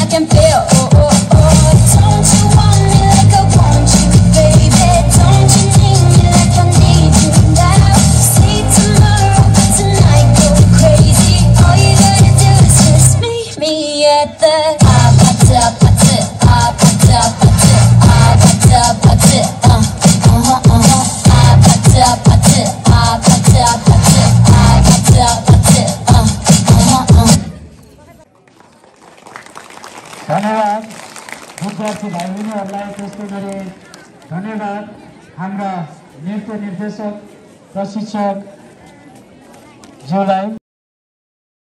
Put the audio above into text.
I can feel. Oh, oh, oh. Don't you want me like I want you, baby? Don't you need me like I need you now? Say tomorrow, but tonight go crazy. All you gotta do is just meet me at the धन्यवाद विद्यार्थी भाइ बहिनीहरूलाई। त्यस्तै गरी धन्यवाद हाम्रा नृत्य निर्देशक प्रशिक्षक ज्यूलाई।